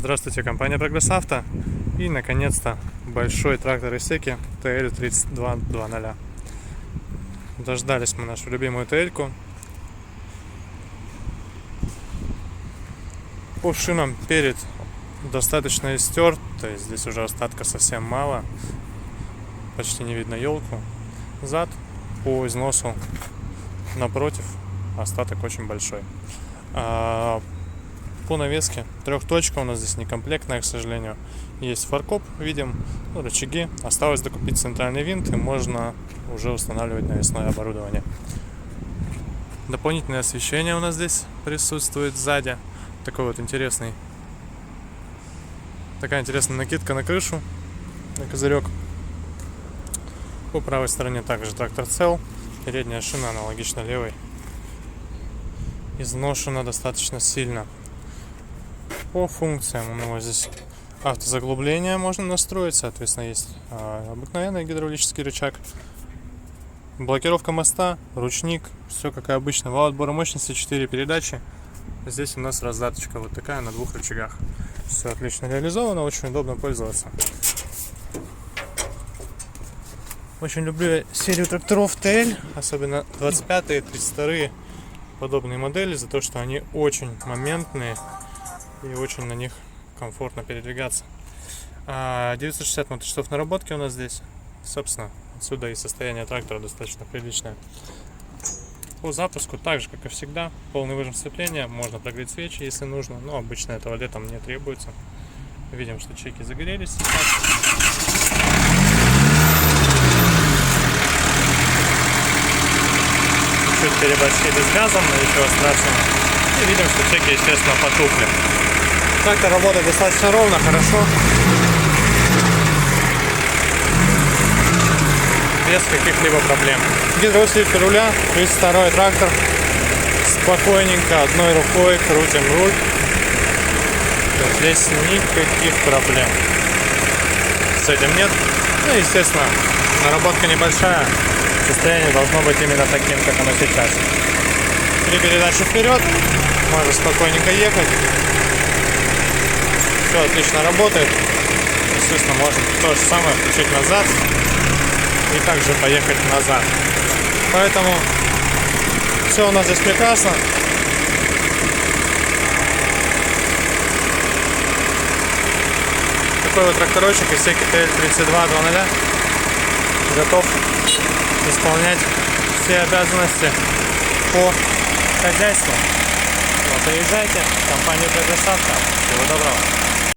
Здравствуйте, компания Прогресс Авто. И наконец-то большой трактор Исеки TL3220. Дождались мы нашу любимую TL-ку. По шинам перед достаточно истерт, то есть здесь уже остатка совсем мало, почти не видно елку. Зад по износу напротив остаток очень большой. По навеске трехточка у нас здесь некомплектная, к сожалению. Есть фаркоп, видим, рычаги. Осталось докупить центральный винт, и можно уже устанавливать навесное оборудование. Дополнительное освещение у нас здесь присутствует сзади. Такая интересная накидка на крышу, на козырек. По правой стороне также трактор цел. Передняя шина аналогично левой. Изношена достаточно сильно. По функциям у него здесь автозаглубление можно настроить, соответственно, есть обыкновенный гидравлический рычаг, блокировка моста, ручник, все как и обычно. Вал отбора мощности, 4 передачи. Здесь у нас раздаточка вот такая на двух рычагах. Все отлично реализовано, очень удобно пользоваться. Очень люблю серию тракторов TL, особенно 25-е, 32-е, подобные модели, за то, что они очень моментные и очень на них комфортно передвигаться. 960 моточасов наработки у нас здесь. Собственно, отсюда и состояние трактора достаточно приличное. По запуску, так же как и всегда, полный выжим сцепления. Можно прогреть свечи, если нужно, но обычно этого летом не требуется. Видим, что чеки загорелись сейчас. Чуть переборщили с газом, но ничего страшного. И видим, что чеки, естественно, потухли. Трактор работает достаточно ровно, хорошо. Без каких-либо проблем. Гидроусилитель руля, 32-й трактор. Спокойненько, одной рукой крутим руль. Здесь никаких проблем с этим нет. Ну, естественно, наработка небольшая. Состояние должно быть именно таким, как оно сейчас. 3 передачи вперед. Можно спокойненько ехать. Все отлично работает. Естественно, можно то же самое включить назад и также поехать назад. Поэтому все у нас здесь прекрасно. Такой вот тракторочек Исеки TL3220 готов исполнять все обязанности по хозяйству. Приезжайте в компанию Прогресс Авто. Всего доброго.